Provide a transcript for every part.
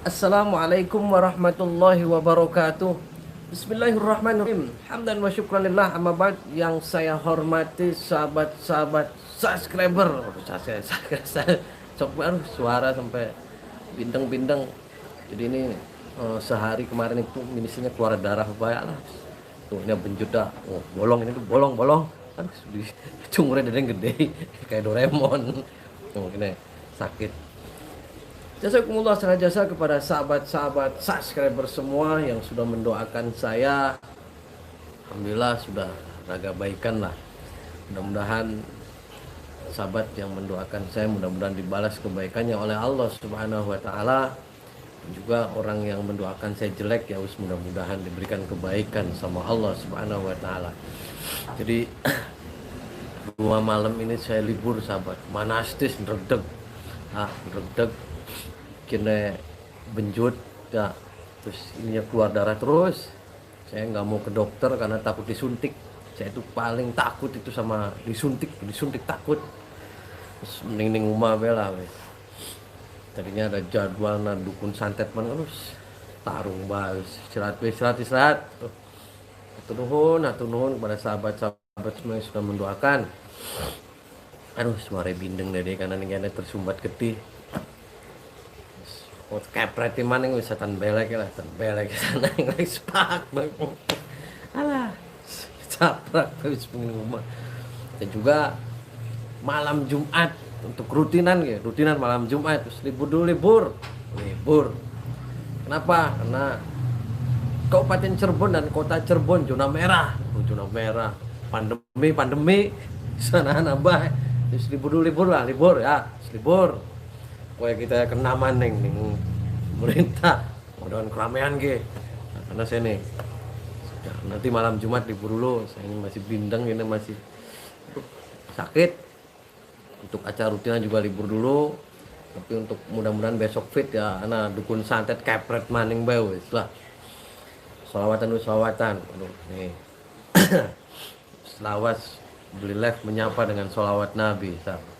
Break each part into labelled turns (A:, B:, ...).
A: Assalamualaikum warahmatullahi wabarakatuh. Bismillahirrahmanirrahim. Hamdan wa syukranillah, amma ba'd. Yang saya hormati sahabat-sahabat subscriber. Saya sok baru suara sampai bindeng-bindeng. Jadi ini sehari kemarin itu minisinya keluar darah banyak lah. Tuh ini benjut dah. Oh, bolong ini tuh bolong-bolong. Kan di cungurnya yang gede kayak Doraemon. Oh, ini sakit. Jazakumullah sangat jasa kepada sahabat-sahabat subscriber semua yang sudah mendoakan saya. Alhamdulillah sudah agak baikan lah. Mudah-mudahan sahabat yang mendoakan saya mudah-mudahan dibalas kebaikannya oleh Allah Subhanahu wa taala. Juga orang yang mendoakan saya jelek ya mudah-mudahan diberikan kebaikan sama Allah Subhanahu wa taala. Jadi 2 malam ini saya libur sahabat. Manastis redeg. Redeg kena benjut ya, terus ininya keluar darah terus. Saya nggak mau ke dokter karena takut disuntik. Saya itu paling takut itu sama disuntik takut. Terus mending rumah bela wes. Tadinya ada jadwal dukun santet man terus tarung bahas istirahat tuh. Atur nuhun kepada sahabat-sahabat semua yang sudah mendoakan. Aduh semare bindeng deh karena ini tersumbat getih. Oh, kepret maning wis setan belek lah, setan belek sana yang lagi sepak bang. Alah, caprak wis pengen rumah. Dan juga malam Jumat untuk rutinan malam Jumat terus libur dulu libur. Kenapa? Karena Kabupaten Cirebon dan Kota Cirebon zona merah, pandemi sana nambah. Terus libur ya, libur. Pokoknya kita kena maning nih pemerintah mudah-mudahan keramaian karena saya nih ya, nanti malam Jumat libur dulu, saya ini masih bindeng, ini masih sakit. Untuk acara rutinnya juga libur dulu, tapi untuk mudah-mudahan besok fit ya, karena dukun santet kepret maning bae lah. Selawatan aduh nih selawas beli live menyapa dengan sholawat Nabi sahabat.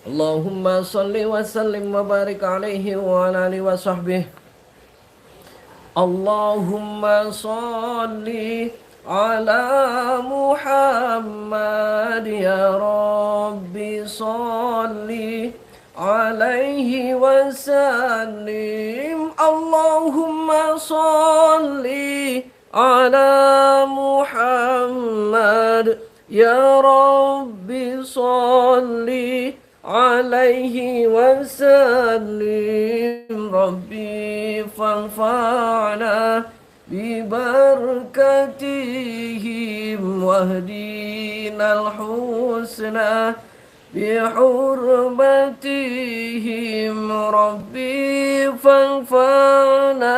A: Allahumma salli wa sallim wa barik alaihi wa ala alihi wa sahbihi. Allahumma salli ala Muhammad ya Rabbi salli alaihi wa sallim. Allahumma salli ala Muhammad ya Rabbi salli alaihi wasallim. Rabbi fanfa'na bibarakatihim wahdinal husna bihurmatihim. Rabbi fanfa'na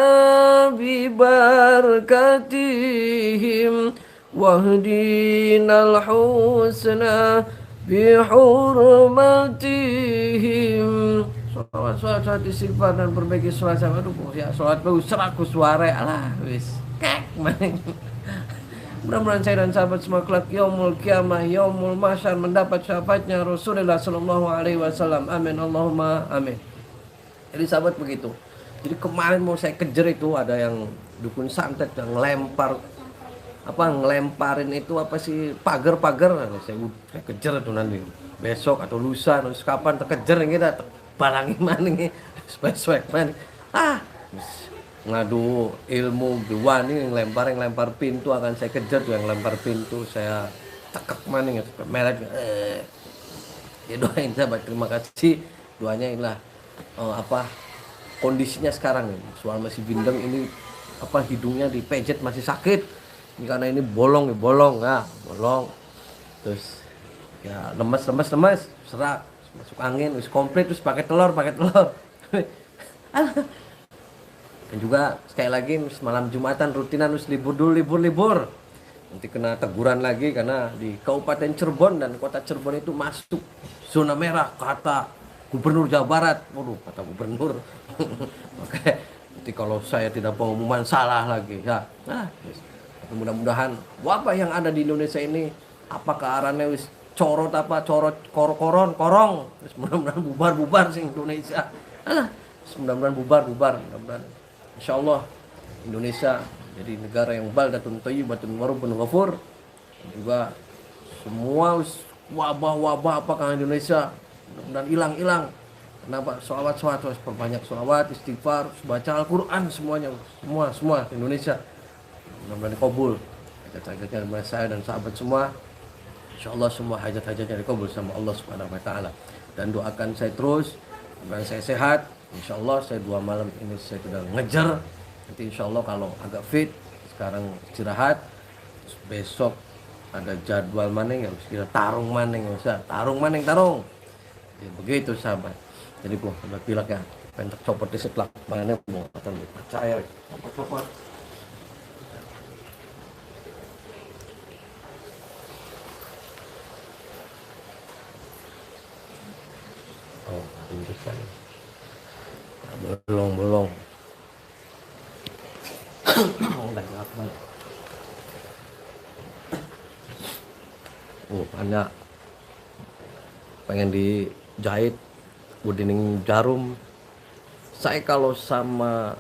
A: bibarakatihim wahdinal husna bihurmatihim. Sholat istighfar dan perbaiki sholat sama. Aduh ya sholat bagus seraku suara alah wis kek maning. Mudah-mudahan saya dan sahabat semua kelak yaumul qiyamah yaumul mahsyar mendapat syafaatnya Rasulullah sallallahu alaihi wasallam. Amin Allahumma amin. Jadi sahabat begitu. Jadi kemarin mau saya kejar itu ada yang dukun santet yang ngelemparin itu apa sih pagar saya kejar tuh nanti besok atau lusa terus kapan terkejar kita balangi mana nih spesifik mana ngadu ilmu dua nih ngelempar pintu akan saya kejar tuh yang lempar pintu saya tekek mana gitu melek ya doain sahabat terima kasih doanya inilah kondisinya sekarang nih soal masih bindeng ini hidungnya dipejet masih sakit. Ini karena ini bolong terus ya lemes serak masuk angin terus komplit terus pakai telur dan juga sekali lagi malam Jumatan rutinan terus libur nanti kena teguran lagi karena di Kabupaten Cirebon dan Kota Cirebon itu masuk zona merah kata Gubernur Jawa Barat. Waduh kata gubernur oke nanti kalau saya tidak pengumuman salah lagi ya mudah-mudahan wabah yang ada di Indonesia ini apakah arane wis korong terus mudah-mudahan bubar sih Indonesia mudah-mudahan bubar, mudah-mudahan insya Allah Indonesia jadi negara yang baldatun thayyibatun warabun ghafur. Dan juga semua wabah-wabah apakah Indonesia mudah-mudahan hilang. Kenapa? Sholawat, perbanyak sholawat, istighfar, baca Al-Quran semuanya, semua Indonesia. Mudah-mudahan dikabul hajat-hajatnya dari saya dan sahabat semua. Insya Allah semua hajat-hajatnya dikabul sama Allah Subhanahu Wa Taala. Dan doakan saya terus, dan saya sehat. Insya Allah saya 2 malam ini saya sudah ngejar. Nanti insya Allah kalau agak fit, sekarang istirahat. Terus besok ada jadwal maning, harus kita tarung maning, tarung. Ya, begitu sahabat. Jadi gua udah bilang ya, pentak copot di setelah mana mau akan percaya. Copot. Oh, interesting. Belum. Hanya pengen dijahit budining jarum. Saya kalau sama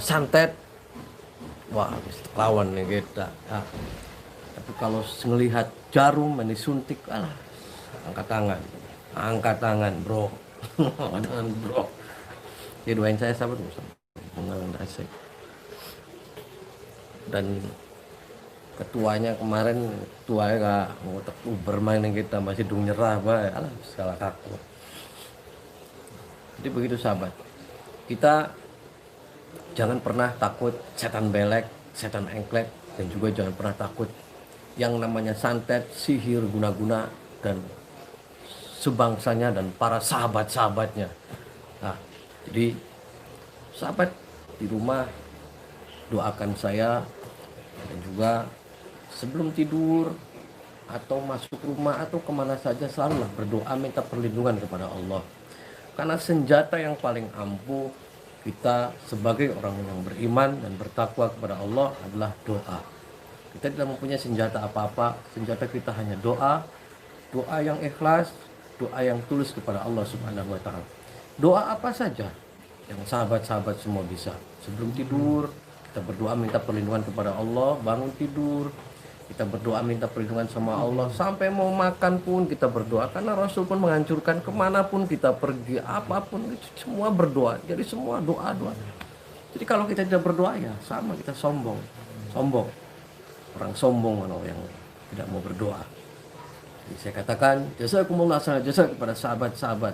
A: santet, wah habis lawan nih kita ya. Tapi kalau ngelihat jarum yang disuntik, angkat tangan bro. Dengan bro. Jadi doain saya sahabat mengalang asik. Dan ketuanya kemarin gak mau bermain yang kita masih nyerah salah kaku. Jadi begitu sahabat, kita jangan pernah takut setan belek, setan engklek, dan juga jangan pernah takut yang namanya santet, sihir, guna-guna dan sebangsanya dan para sahabat-sahabatnya. Nah, jadi sahabat di rumah doakan saya, dan juga sebelum tidur atau masuk rumah atau kemana saja selalulah berdoa minta perlindungan kepada Allah. Karena senjata yang paling ampuh kita sebagai orang yang beriman dan bertakwa kepada Allah adalah doa. Kita tidak mempunyai senjata apa-apa, senjata kita hanya doa yang ikhlas, doa yang tulus kepada Allah Subhanahu Wa Taala. Doa apa saja yang sahabat-sahabat semua bisa. Sebelum tidur kita berdoa minta perlindungan kepada Allah, bangun tidur kita berdoa minta perlindungan sama Allah, sampai mau makan pun kita berdoa, karena Rasul pun menganjurkan kemanapun kita pergi, apapun semua berdoa. Jadi semua doa. Jadi kalau kita tidak berdoa ya sama kita sombong, orang sombong kalau yang tidak mau berdoa. Jadi saya katakan jazakumullah khairan jasa kepada sahabat-sahabat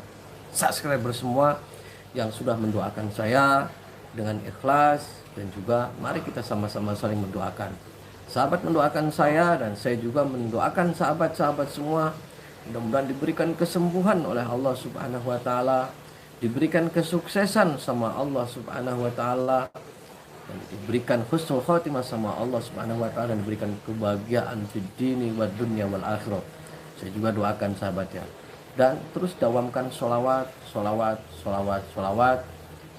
A: subscriber semua yang sudah mendoakan saya dengan ikhlas, dan juga mari kita sama-sama saling mendoakan. Sahabat mendoakan saya dan saya juga mendoakan sahabat-sahabat semua. Mudah-mudahan diberikan kesembuhan oleh Allah Subhanahu Wa Taala, diberikan kesuksesan sama Allah Subhanahu Wa Taala, dan diberikan husnul khotimah sama Allah Subhanahu Wa Taala, dan diberikan kebahagiaan fid dini wad dunya wal akhirah. Saya juga doakan sahabat ya. Dan terus dawamkan sholawat,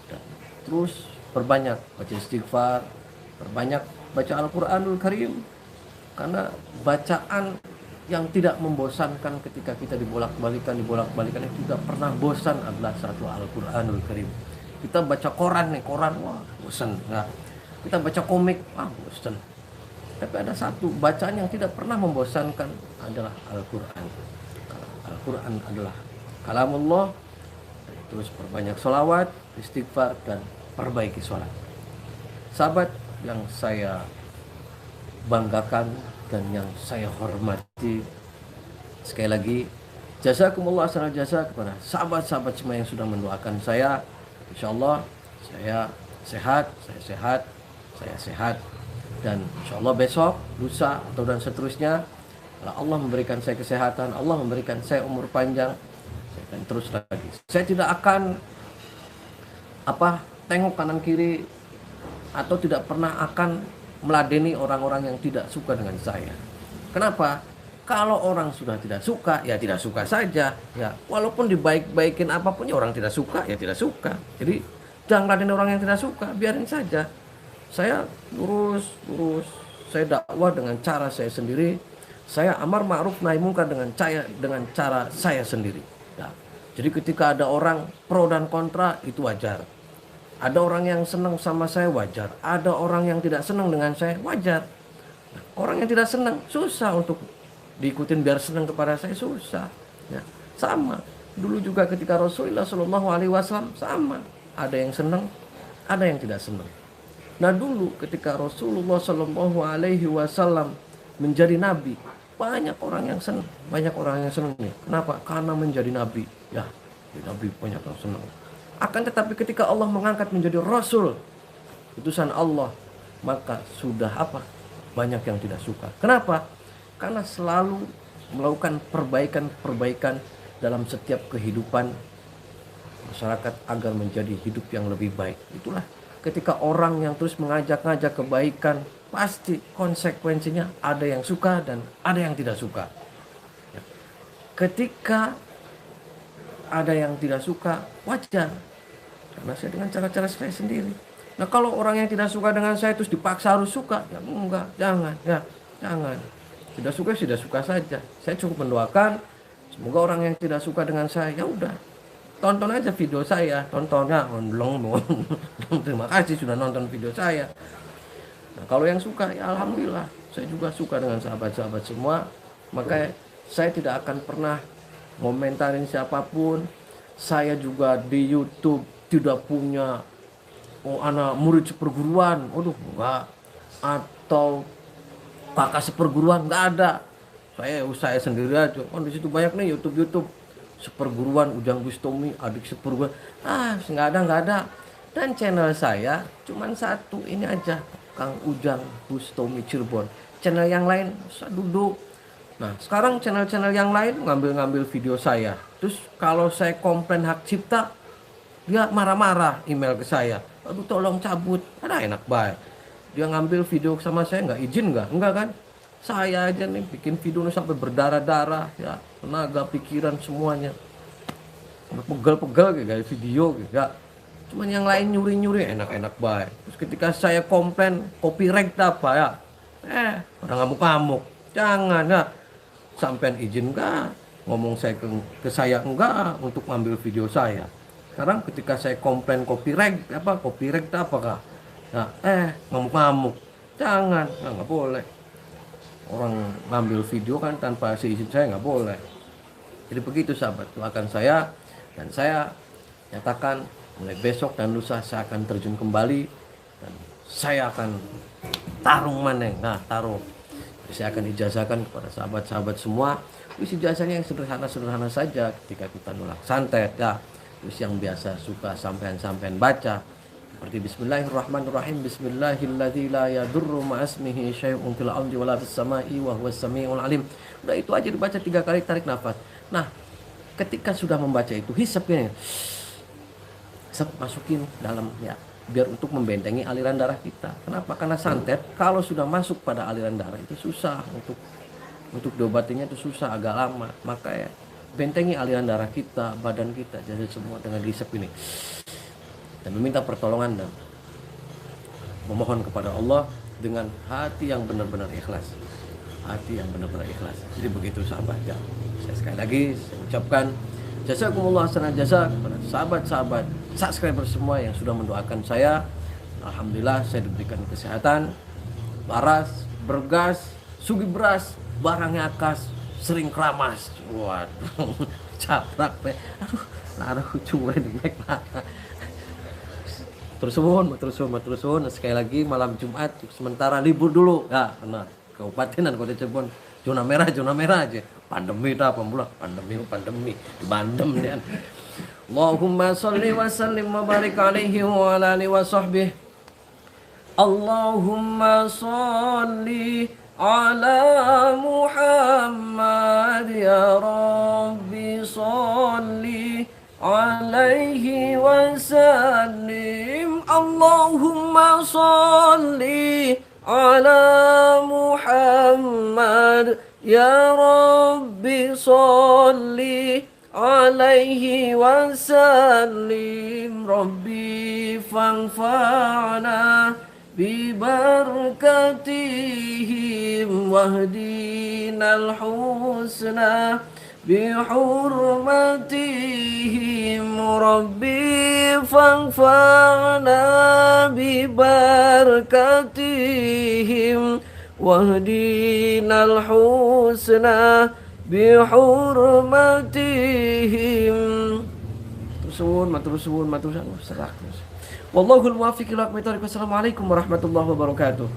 A: dan terus perbanyak baca istighfar, perbanyak baca Al-Quranul Karim, karena bacaan yang tidak membosankan ketika kita dibolak-balikan yang tidak pernah bosan adalah satu Al-Quranul Karim. Kita baca koran, wah bosan. Nah, kita baca komik, wah bosan. Tapi ada satu bacaan yang tidak pernah membosankan adalah Al-Quran. Al-Quran adalah kalamullah. Terus perbanyak sholawat, istighfar, dan perbaiki sholat. Sahabat yang saya banggakan dan yang saya hormati, sekali lagi jazakumullah khairan jasa kepada sahabat-sahabat semua yang sudah mendoakan saya. Insyaallah saya sehat, dan insyaallah besok, lusa, atau dan seterusnya, kalau Allah memberikan saya kesehatan, Allah memberikan saya umur panjang, saya akan terus lagi. Saya tidak akan tengok kanan kiri, atau tidak pernah akan meladeni orang-orang yang tidak suka dengan saya. Kenapa? Kalau orang sudah tidak suka, ya tidak suka saja. Ya, walaupun dibaik-baikin apapun, ya orang tidak suka, ya tidak suka. Jadi jangan ladeni orang yang tidak suka, biarin saja. Saya lurus, saya dakwah dengan cara saya sendiri. Saya amar ma'ruf nahi munkar dengan cara saya sendiri. Nah, Jadi ketika ada orang pro dan kontra itu wajar. Ada orang yang senang sama saya wajar. Ada orang yang tidak senang dengan saya wajar. Orang yang tidak senang susah untuk diikutin biar senang kepada saya, susah. Ya, sama. Dulu juga ketika Rasulullah Shallallahu Alaihi Wasallam sama. Ada yang senang, ada yang tidak senang. Nah dulu ketika Rasulullah Shallallahu Alaihi Wasallam menjadi nabi, banyak orang yang senang, banyak orang yang senang nih. Kenapa? Karena menjadi nabi. Ya, jadi nabi banyak yang senang. Akan tetapi ketika Allah mengangkat menjadi Rasul, utusan Allah, maka sudah apa? Banyak yang tidak suka. Kenapa? Karena selalu melakukan perbaikan-perbaikan dalam setiap kehidupan masyarakat agar menjadi hidup yang lebih baik. Itulah ketika orang yang terus mengajak-ngajak kebaikan, pasti konsekuensinya ada yang suka dan ada yang tidak suka. Ketika ada yang tidak suka, wajar. Karena saya dengan cara-cara saya sendiri. Nah kalau orang yang tidak suka dengan saya terus dipaksa harus suka, ya enggak, jangan, ya jangan. Tidak suka saja. Saya cukup mendoakan semoga orang yang tidak suka dengan saya, ya udah, tonton aja video saya, tontonnya, terima kasih sudah nonton video saya. Nah kalau yang suka, ya alhamdulillah, saya juga suka dengan sahabat-sahabat semua. Maka saya tidak akan pernah ngomentarin siapapun. Saya juga di YouTube tidak punya anak murid seperguruan, enggak, atau kakak seperguruan, enggak ada. Saya sendiri aja. Di situ banyak nih YouTube seperguruan Ujang Bustami, adik seperguruan. Enggak ada. Dan channel saya cuman satu ini aja, Kang Ujang Bustami Cirebon. Channel yang lain saya duduk. Nah, sekarang channel-channel yang lain ngambil video saya. Terus kalau saya komplain hak cipta, dia marah-marah email ke saya. Aduh tolong cabut. Ada enak baik. Dia ngambil video sama saya nggak izin nggak? Enggak kan? Saya aja nih bikin video sampai berdarah-darah ya, tenaga, pikiran semuanya. Pegel-pegel kayak video gitu. Cuman yang lain nyuri-nyuri enak-enak baik. Terus ketika saya komplain copyright apa ya? Orang ngamuk-ngamuk. Jangan ya. Sampean izin enggak? Ngomong saya ke saya enggak untuk ngambil video saya. Sekarang ketika saya komplain copyright apakah? Nah, ngamuk-ngamuk. Jangan, nggak boleh. Orang ngambil video kan tanpa seizin saya nggak boleh. Jadi begitu sahabat, doakan saya, dan saya nyatakan mulai besok dan lusa saya akan terjun kembali dan saya akan tarung maneng. Nah, tarung. Jadi saya akan ijazahkan kepada sahabat-sahabat semua. Ijazahnya yang sederhana-sederhana saja ketika kita nolak santet ya. Terus yang biasa suka sampean baca seperti Bismillahirrahmanirrahim, Bismillahilladzi la yadurru ma'asmihi syai'un fil ardi wala fis samai wa huwas samiul alim. Udah itu aja dibaca 3 kali, tarik nafas. Nah, ketika sudah membaca itu hisap ini, masukin dalam ya, biar untuk membentengi aliran darah kita. Kenapa? Karena santet kalau sudah masuk pada aliran darah itu susah untuk diobatinya, itu susah, agak lama. Maka ya bentengi aliran darah kita, badan kita, jadi semua dengan hisap ini. Dan meminta pertolongan dan memohon kepada Allah dengan hati yang benar-benar ikhlas. Hati yang benar-benar ikhlas. Jadi begitu sahabat ya. Saya sekali lagi saya ucapkan jazakumullah khairan jazak kepada sahabat-sahabat subscriber semua yang sudah mendoakan saya. Alhamdulillah saya diberikan kesehatan, waras, bergas, sugih beras, barangnya akas, sering keramas. Waduh, caprak pe. Aduh, cuma di mic. Terus suwun. Sekali lagi malam Jumat sementara libur dulu. Ya, karena Kabupaten dan Kota Cirebon zona merah aja. Pandemi apa pula? Pandemi di Bandem ya. Allahumma sholli wa sallim wa barik alaihi wa ala alihi wa sahbihi. Allahumma sholli ala Muhammad ya Rabbi sholli alaihi wasallim. Allahumma sholli ala Muhammad ya Rabbi sholli alaihi wasallim. Rabbi fanfa'na bibarakatihim wahdinal husna bihurmatihim Rabbi fanfa'na bibarakatihim wahdinal husna bihurmatihim. Matur suwun, serak. Wallahul muwaffiq ila aqwamit thoriq. Wassalamualaikum warahmatullahi wabarakatuh.